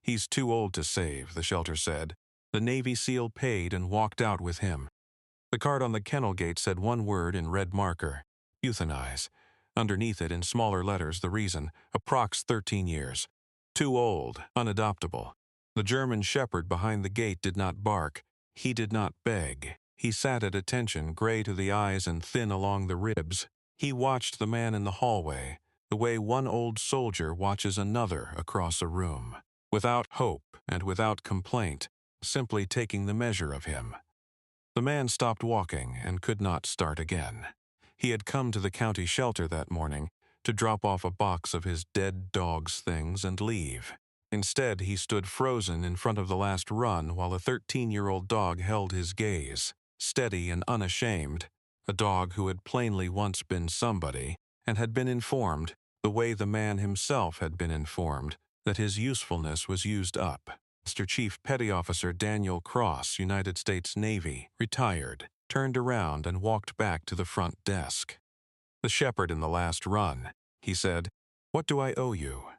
"He's too old to save," the shelter said. The Navy SEAL paid and walked out with him. The card on the kennel gate said one word in red marker: euthanize. Underneath it, in smaller letters, the reason: approx 13 years. Too old, unadoptable. The German shepherd behind the gate did not bark. He did not beg. He sat at attention, gray to the eyes and thin along the ribs. He watched the man in the hallway, the way one old soldier watches another across a room, without hope and without complaint, simply taking the measure of him. The man stopped walking and could not start again. He had come to the county shelter that morning to drop off a box of his dead dog's things and leave. Instead, he stood frozen in front of the last run while a 13-year-old dog held his gaze, steady and unashamed, a dog who had plainly once been somebody and had been informed, the way the man himself had been informed, that his usefulness was used up. Master Chief Petty Officer Daniel Cross, United States Navy, retired, turned around and walked back to the front desk. "The shepherd in the last run," he said. "What do I owe you?"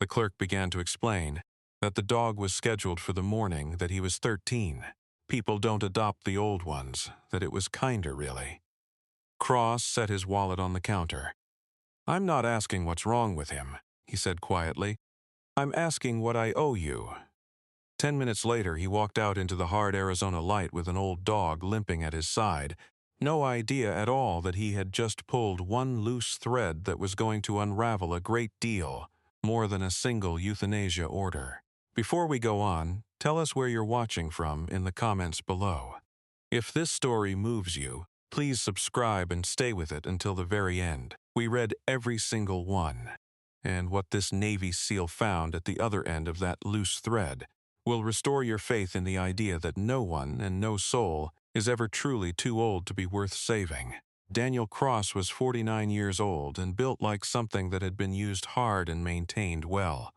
The clerk began to explain that the dog was scheduled for the morning, that he was 13. People don't adopt the old ones, that it was kinder, really. Cross set his wallet on the counter. "I'm not asking what's wrong with him," he said quietly. "I'm asking what I owe you." 10 minutes later, he walked out into the hard Arizona light with an old dog limping at his side, no idea at all that he had just pulled one loose thread that was going to unravel a great deal, more than a single euthanasia order. Before we go on, tell us where you're watching from in the comments below. If this story moves you, please subscribe and stay with it until the very end. We read every single one. And what this Navy SEAL found at the other end of that loose thread will restore your faith in the idea that no one and no soul is ever truly too old to be worth saving. Daniel Cross was 49 years old and built like something that had been used hard and maintained well.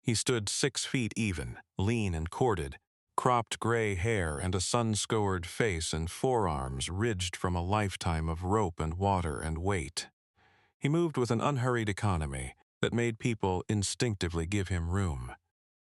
He stood 6 feet even, lean and corded, cropped gray hair and a sun-scored face and forearms ridged from a lifetime of rope and water and weight. He moved with an unhurried economy that made people instinctively give him room.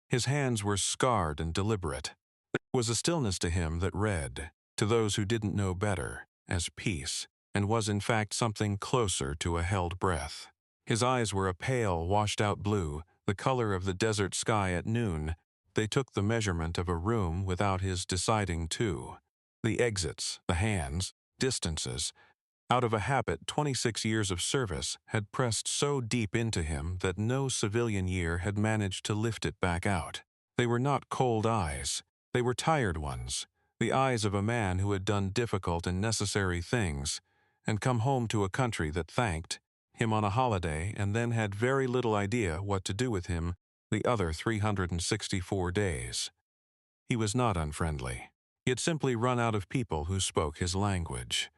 His hands were scarred and deliberate. There was a stillness to him that read, to those who didn't know better, as peace, and was in fact something closer to a held breath. His eyes were a pale, washed-out blue, the color of the desert sky at noon. They took the measurement of a room without his deciding to. The exits, the hands, distances. Out of a habit, 26 years of service had pressed so deep into him that no civilian year had managed to lift it back out. They were not cold eyes. They were tired ones, the eyes of a man who had done difficult and necessary things, and come home to a country that thanked him on a holiday and then had very little idea what to do with him the other 364 days. He was not unfriendly. He had simply run out of people who spoke his language.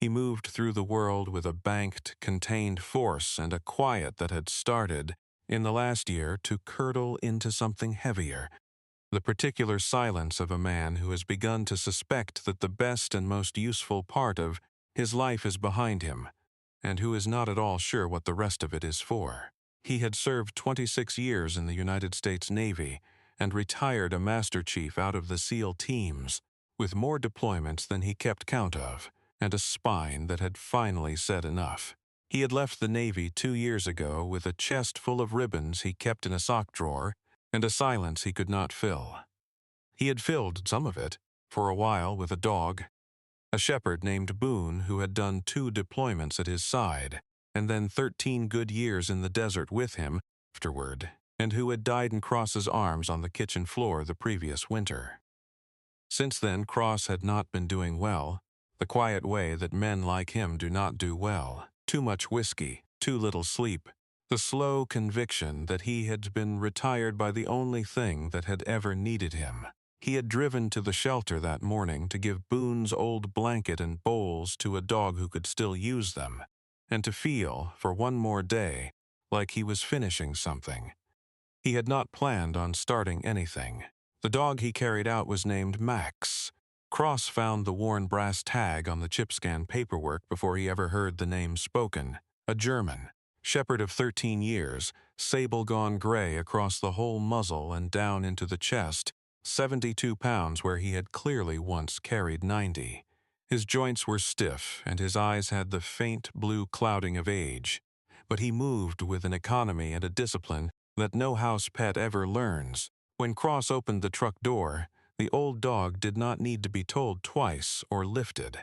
He moved through the world with a banked, contained force and a quiet that had started, in the last year, to curdle into something heavier, the particular silence of a man who has begun to suspect that the best and most useful part of his life is behind him, and who is not at all sure what the rest of it is for. He had served 26 years in the United States Navy and retired a Master Chief out of the SEAL teams, with more deployments than he kept count of, and a spine that had finally said enough. He had left the Navy 2 years ago with a chest full of ribbons he kept in a sock drawer and a silence he could not fill. He had filled some of it, for a while, with a dog, a shepherd named Boone who had done 2 deployments at his side, and then 13 good years in the desert with him afterward, and who had died in Cross's arms on the kitchen floor the previous winter. Since then, Cross had not been doing well, the quiet way that men like him do not do well. Too much whiskey, too little sleep, the slow conviction that he had been retired by the only thing that had ever needed him. He had driven to the shelter that morning to give Boone's old blanket and bowls to a dog who could still use them, and to feel, for one more day, like he was finishing something. He had not planned on starting anything. The dog he carried out was named Max. Cross found the worn brass tag on the chip scan paperwork before he ever heard the name spoken. A German. Shepherd of 13 years, sable gone gray across the whole muzzle and down into the chest, 72 pounds where he had clearly once carried 90. His joints were stiff and his eyes had the faint blue clouding of age, but he moved with an economy and a discipline that no house pet ever learns. When Cross opened the truck door, the old dog did not need to be told twice or lifted.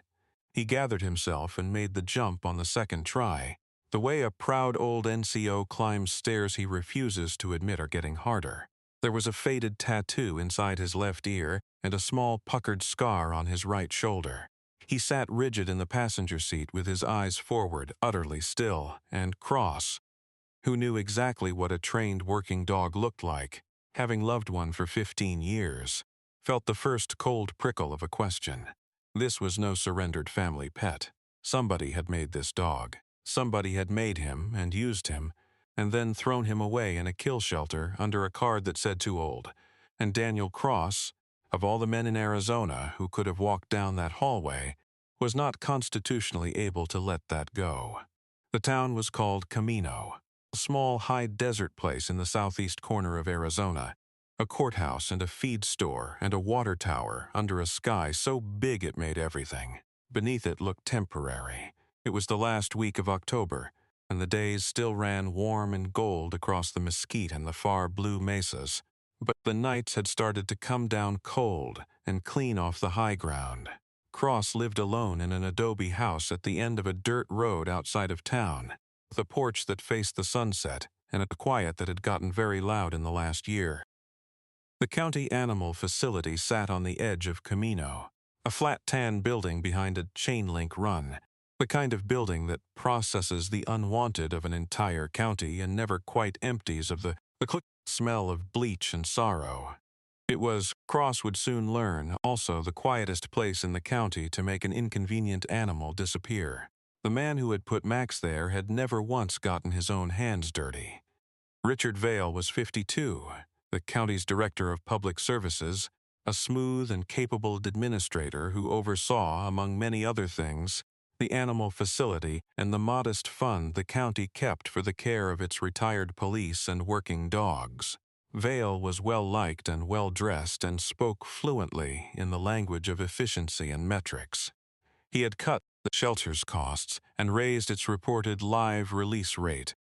He gathered himself and made the jump on the second try. The way a proud old NCO climbs stairs he refuses to admit are getting harder. There was a faded tattoo inside his left ear and a small puckered scar on his right shoulder. He sat rigid in the passenger seat with his eyes forward, utterly still, and Cross, who knew exactly what a trained working dog looked like, having loved one for 15 years, felt the first cold prickle of a question. This was no surrendered family pet. Somebody had made this dog. Somebody had made him and used him, and then thrown him away in a kill shelter under a card that said too old. And Daniel Cross, of all the men in Arizona who could have walked down that hallway, was not constitutionally able to let that go. The town was called Camino, a small high desert place in the southeast corner of Arizona, a courthouse and a feed store and a water tower under a sky so big it made everything beneath it look temporary. It was the last week of October, and the days still ran warm and gold across the mesquite and the far blue mesas, but the nights had started to come down cold and clean off the high ground. Cross lived alone in an adobe house at the end of a dirt road outside of town, with a porch that faced the sunset and a quiet that had gotten very loud in the last year. The county animal facility sat on the edge of Camino, a flat tan building behind a chain-link run, the kind of building that processes the unwanted of an entire county and never quite empties of the click smell of bleach and sorrow. It was, Cross would soon learn, also the quietest place in the county to make an inconvenient animal disappear. The man who had put Max there had never once gotten his own hands dirty. Richard Vale was 52, the county's director of public services, a smooth and capable administrator who oversaw, among many other things, the animal facility and the modest fund the county kept for the care of its retired police and working dogs. Vale was well-liked and well-dressed and spoke fluently in the language of efficiency and metrics. He had cut the shelter's costs and raised its reported live release rate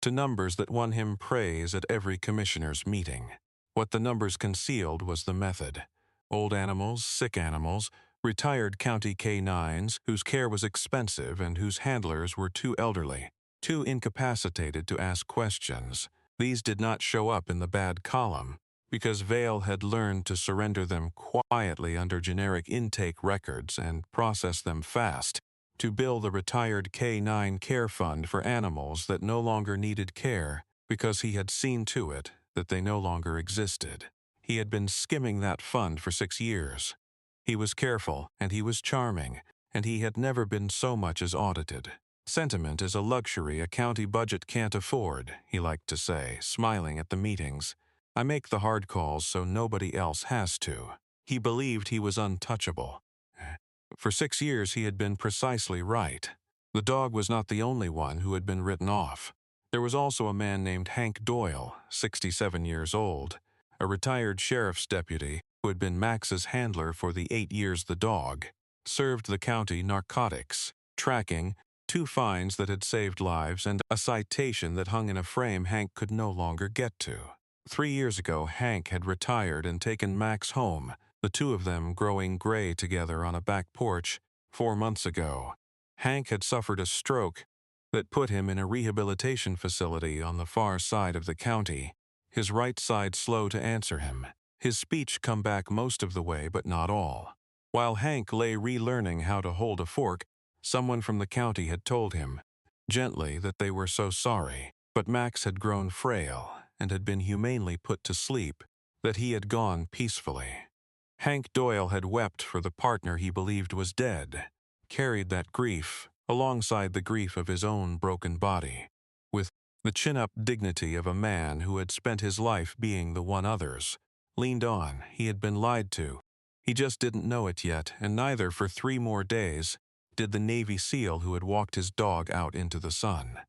to numbers that won him praise at every commissioner's meeting. What the numbers concealed was the method. Old animals, sick animals, retired county canines whose care was expensive and whose handlers were too elderly, too incapacitated to ask questions. These did not show up in the bad column because Vale had learned to surrender them quietly under generic intake records and process them fast, to bill the retired K9 care fund for animals that no longer needed care because he had seen to it that they no longer existed. He had been skimming that fund for 6 years. He was careful, and he was charming, and he had never been so much as audited. Sentiment is a luxury a county budget can't afford, he liked to say, smiling at the meetings. I make the hard calls so nobody else has to. He believed he was untouchable. For 6 years he had been precisely right. The dog was not the only one who had been written off. There was also a man named Hank Doyle, 67 years old, a retired sheriff's deputy who had been Max's handler for the 8 years the dog served the county narcotics, tracking, 2 fines that had saved lives, and a citation that hung in a frame Hank could no longer get to. 3 years ago, Hank had retired and taken Max home, the two of them growing gray together on a back porch. 4 months ago, Hank had suffered a stroke that put him in a rehabilitation facility on the far side of the county, his right side slow to answer him, his speech come back most of the way but not all. While Hank lay relearning how to hold a fork, someone from the county had told him, gently, that they were so sorry, but Max had grown frail and had been humanely put to sleep, that he had gone peacefully. Hank Doyle had wept for the partner he believed was dead, carried that grief alongside the grief of his own broken body, with the chin-up dignity of a man who had spent his life being the one others leaned on. He had been lied to. He just didn't know it yet, and neither for 3 more days did the Navy SEAL who had walked his dog out into the sun.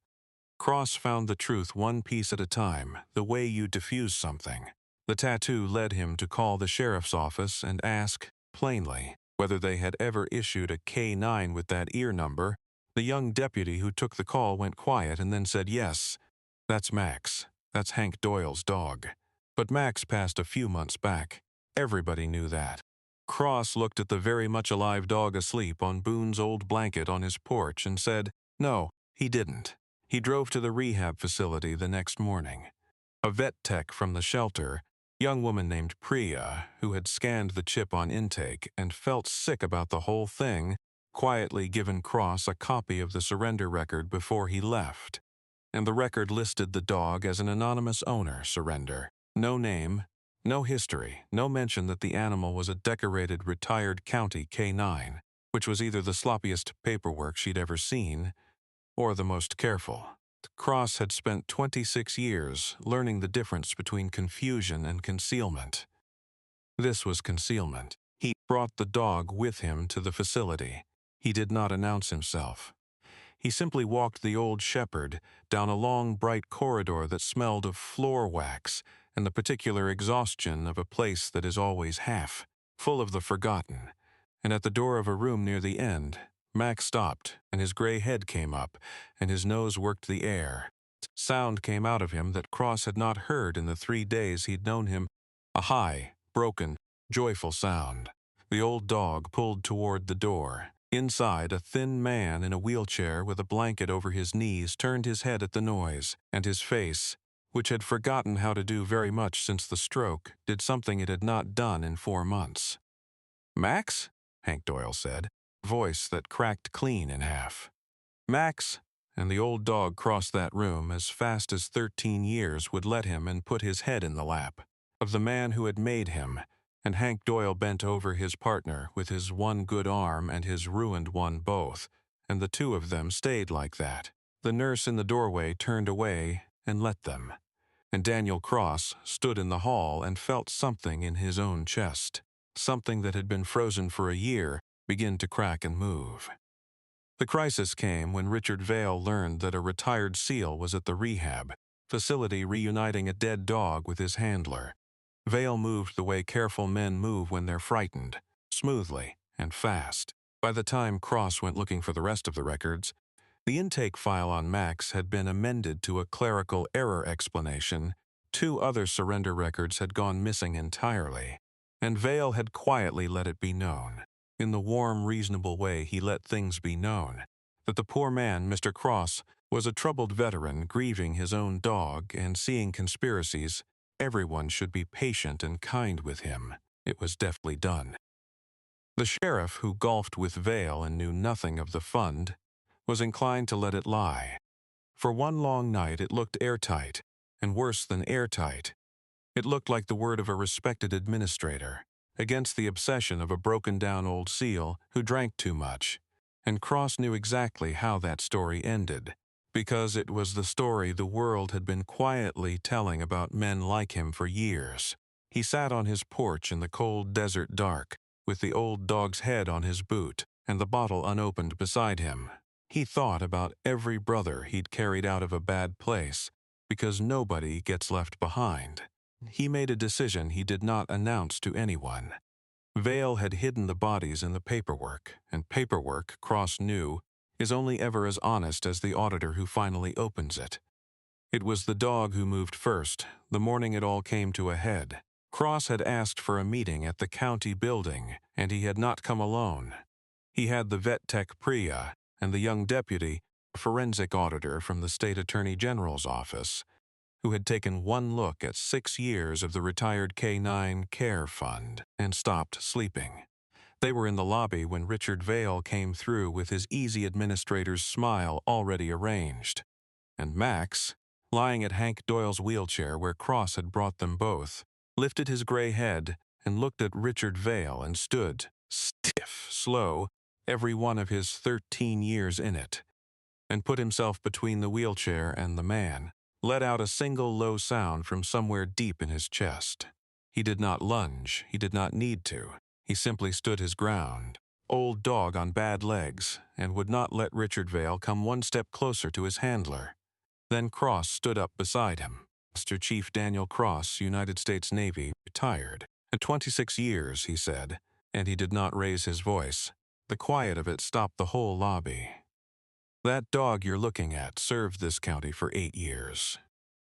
Cross found the truth one piece at a time, the way you diffuse something. The tattoo led him to call the sheriff's office and ask, plainly, whether they had ever issued a K9 with that ear number. The young deputy who took the call went quiet and then said, "Yes, that's Max. That's Hank Doyle's dog." But Max passed a few months back. Everybody knew that. Cross looked at the very much alive dog asleep on Boone's old blanket on his porch and said, no, he didn't. He drove to the rehab facility the next morning. A vet tech from the shelter, young woman named Priya, who had scanned the chip on intake and felt sick about the whole thing, quietly given Cross a copy of the surrender record before he left. And the record listed the dog as an anonymous owner surrender. No name, no history, no mention that the animal was a decorated retired county K9, which was either the sloppiest paperwork she'd ever seen or the most careful. Cross had spent 26 years learning the difference between confusion and concealment. This was concealment. He brought the dog with him to the facility. He did not announce himself. He simply walked the old shepherd down a long, bright corridor that smelled of floor wax and the particular exhaustion of a place that is always half, full of the forgotten. And at the door of a room near the end, Max stopped, and his gray head came up, and his nose worked the air. Sound came out of him that Cross had not heard in the 3 days he'd known him, a high, broken, joyful sound. The old dog pulled toward the door. Inside, a thin man in a wheelchair with a blanket over his knees turned his head at the noise, and his face, which had forgotten how to do very much since the stroke, did something it had not done in 4 months. "Max?" Hank Doyle said, voice that cracked clean in half. "Max," and the old dog crossed that room as fast as 13 years would let him and put his head in the lap of the man who had made him, and Hank Doyle bent over his partner with his one good arm and his ruined one both, and the two of them stayed like that. The nurse in the doorway turned away and let them, and Daniel Cross stood in the hall and felt something in his own chest, something that had been frozen for a year, begin to crack and move. The crisis came when Richard Vale learned that a retired SEAL was at the rehab facility reuniting a dead dog with his handler. Vale moved the way careful men move when they're frightened, smoothly and fast. By the time Cross went looking for the rest of the records, the intake file on Max had been amended to a clerical error explanation. 2 other surrender records had gone missing entirely, and Vale had quietly let it be known, in the warm, reasonable way he let things be known, that the poor man, Mr. Cross, was a troubled veteran grieving his own dog and seeing conspiracies. Everyone should be patient and kind with him. It was deftly done. The sheriff, who golfed with Vale and knew nothing of the fund, was inclined to let it lie. For one long night it looked airtight, and worse than airtight. It looked like the word of a respected administrator, against the obsession of a broken-down old SEAL who drank too much. And Cross knew exactly how that story ended, because it was the story the world had been quietly telling about men like him for years. He sat on his porch in the cold desert dark, with the old dog's head on his boot and the bottle unopened beside him. He thought about every brother he'd carried out of a bad place, because nobody gets left behind. He made a decision he did not announce to anyone. Vale had hidden the bodies in the paperwork, and paperwork, Cross knew, is only ever as honest as the auditor who finally opens it. It was the dog who moved first, the morning it all came to a head. Cross had asked for a meeting at the county building, and he had not come alone. He had the vet tech Priya and the young deputy, a forensic auditor from the state attorney general's office, who had taken one look at 6 years of the retired K9 Care Fund and stopped sleeping. They were in the lobby when Richard Vale came through with his easy administrator's smile already arranged. And Max, lying at Hank Doyle's wheelchair where Cross had brought them both, lifted his gray head and looked at Richard Vale and stood, stiff, slow, every one of his 13 years in it, and put himself between the wheelchair and the man, let out a single low sound from somewhere deep in his chest. He did not lunge, he did not need to. He simply stood his ground, old dog on bad legs, and would not let Richard Vale come one step closer to his handler. Then Cross stood up beside him. Master Chief Daniel Cross, United States Navy, retired. At 26 years, he said, and he did not raise his voice. The quiet of it stopped the whole lobby. That dog you're looking at served this county for 8 years.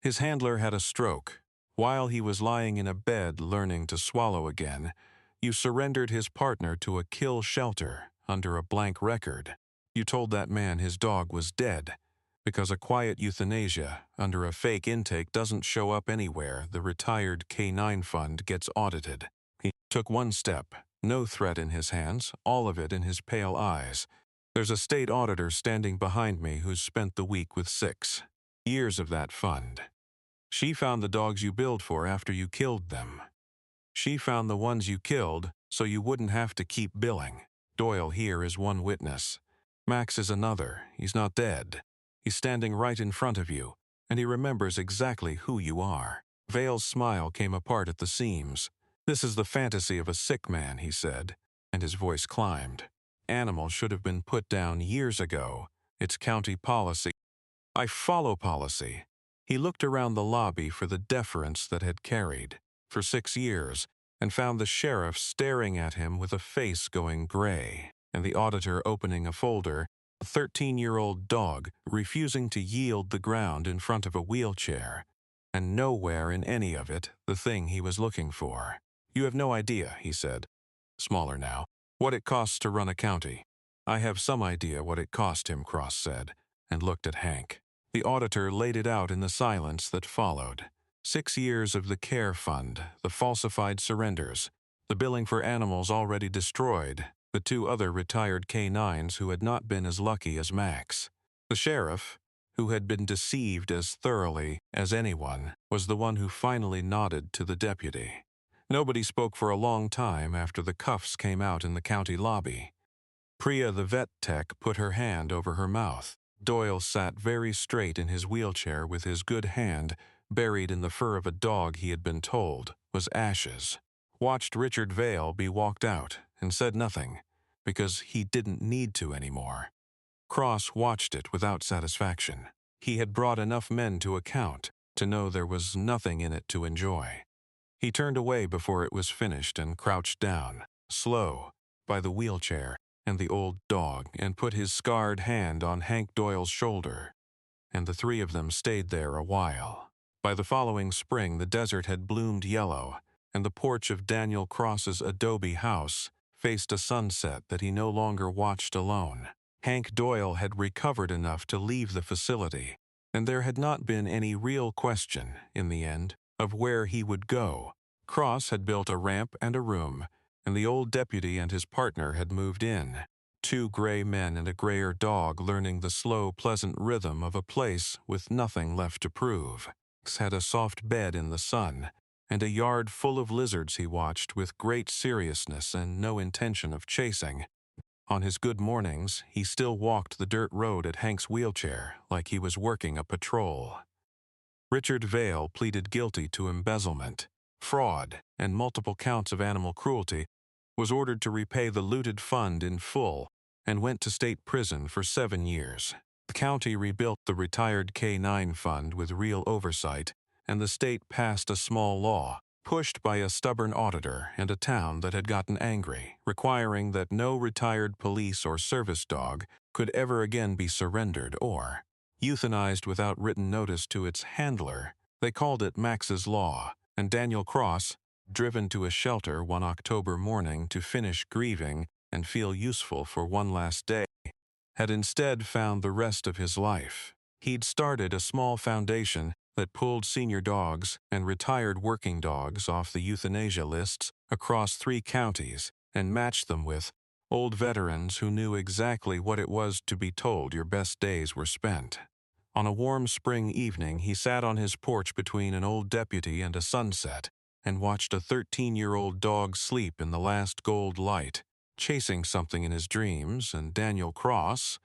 His handler had a stroke. While he was lying in a bed learning to swallow again, you surrendered his partner to a kill shelter under a blank record. You told that man his dog was dead, because a quiet euthanasia under a fake intake doesn't show up anywhere. The retired K9 fund gets audited. He took one step, no threat in his hands, all of it in his pale eyes. There's a state auditor standing behind me who's spent the week with 6 years of that fund. She found the dogs you billed for after you killed them. She found the ones you killed so you wouldn't have to keep billing. Doyle here is one witness. Max is another. He's not dead. He's standing right in front of you, and he remembers exactly who you are. Vale's smile came apart at the seams. This is the fantasy of a sick man, he said, and his voice climbed. Animals should have been put down years ago. It's county policy. I follow policy. He looked around the lobby for the deference that had carried for 6 years and found the sheriff staring at him with a face going gray, and the auditor opening a folder, a 13-year-old dog refusing to yield the ground in front of a wheelchair, and nowhere in any of it the thing he was looking for. You have no idea, he said, smaller now, what it costs to run a county. I have some idea what it cost him, Cross said, and looked at Hank. The auditor laid it out in the silence that followed. 6 years of the care fund, the falsified surrenders, the billing for animals already destroyed, the 2 other retired K9s who had not been as lucky as Max. The sheriff, who had been deceived as thoroughly as anyone, was the one who finally nodded to the deputy. Nobody spoke for a long time after the cuffs came out in the county lobby. Priya, the vet tech, put her hand over her mouth. Doyle sat very straight in his wheelchair with his good hand buried in the fur of a dog he had been told was ashes. Watched Richard Vale be walked out and said nothing, because he didn't need to anymore. Cross watched it without satisfaction. He had brought enough men to account to know there was nothing in it to enjoy. He turned away before it was finished and crouched down, slow, by the wheelchair and the old dog, and put his scarred hand on Hank Doyle's shoulder, and the 3 of them stayed there a while. By the following spring, the desert had bloomed yellow, and the porch of Daniel Cross's adobe house faced a sunset that he no longer watched alone. Hank Doyle had recovered enough to leave the facility, and there had not been any real question, in the end, of where he would go. Cross had built a ramp and a room, and the old deputy and his partner had moved in. 2 gray men and a grayer dog learning the slow, pleasant rhythm of a place with nothing left to prove. Max had a soft bed in the sun, and a yard full of lizards he watched with great seriousness and no intention of chasing. On his good mornings, he still walked the dirt road at Hank's wheelchair like he was working a patrol. Richard Vale pleaded guilty to embezzlement, fraud, and multiple counts of animal cruelty, was ordered to repay the looted fund in full, and went to state prison for 7 years. The county rebuilt the retired K9 fund with real oversight, and the state passed a small law, pushed by a stubborn auditor and a town that had gotten angry, requiring that no retired police or service dog could ever again be surrendered or euthanized without written notice to its handler. They called it Max's Law, and Daniel Cross, driven to a shelter one October morning to finish grieving and feel useful for one last day, had instead found the rest of his life. He'd started a small foundation that pulled senior dogs and retired working dogs off the euthanasia lists across 3 counties and matched them with old veterans who knew exactly what it was to be told your best days were spent. On a warm spring evening, he sat on his porch between an old deputy and a sunset and watched a 13-year-old dog sleep in the last gold light, chasing something in his dreams, and Daniel Cross,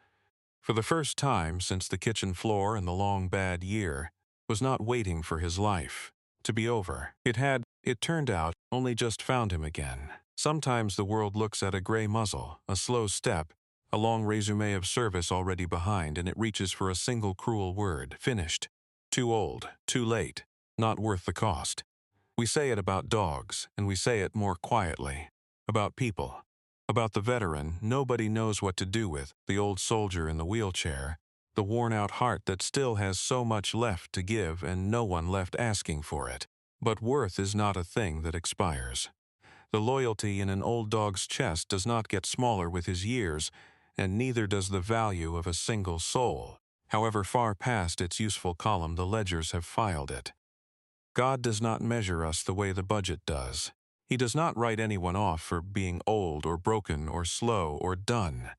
for the first time since the kitchen floor and the long bad year, was not waiting for his life to be over. It turned out, only just found him again. Sometimes the world looks at a gray muzzle, a slow step, A long resume of service already behind, and it reaches for a single cruel word: finished. Too old, too late, not worth the cost. We say it about dogs, and we say it more quietly. About people. About the veteran nobody knows what to do with, the old soldier in the wheelchair, the worn-out heart that still has so much left to give and no one left asking for it. But worth is not a thing that expires. The loyalty in an old dog's chest does not get smaller with his years, and neither does the value of a single soul, however far past its useful column the ledgers have filed it. God does not measure us the way the budget does. He does not write anyone off for being old or broken or slow or done.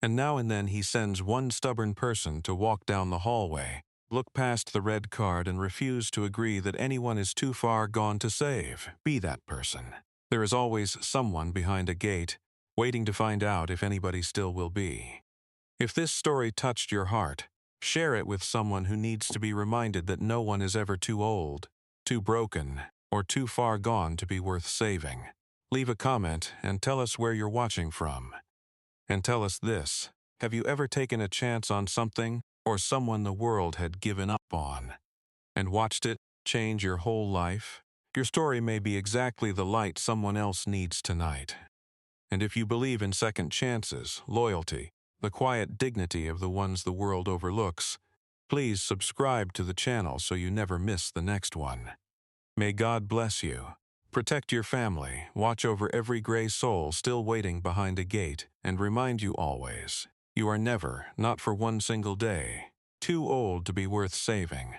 And now and then he sends one stubborn person to walk down the hallway, look past the red card and refuse to agree that anyone is too far gone to save. Be that person. There is always someone behind a gate, waiting to find out if anybody still will be. If this story touched your heart, share it with someone who needs to be reminded that no one is ever too old, too broken, or too far gone to be worth saving. Leave a comment and tell us where you're watching from. And tell us this: have you ever taken a chance on something or someone the world had given up on, and watched it change your whole life? Your story may be exactly the light someone else needs tonight. And if you believe in second chances, loyalty, the quiet dignity of the ones the world overlooks, please subscribe to the channel so you never miss the next one. May God bless you. Protect your family, watch over every gray soul still waiting behind a gate, and remind you always, you are never, not for one single day, too old to be worth saving.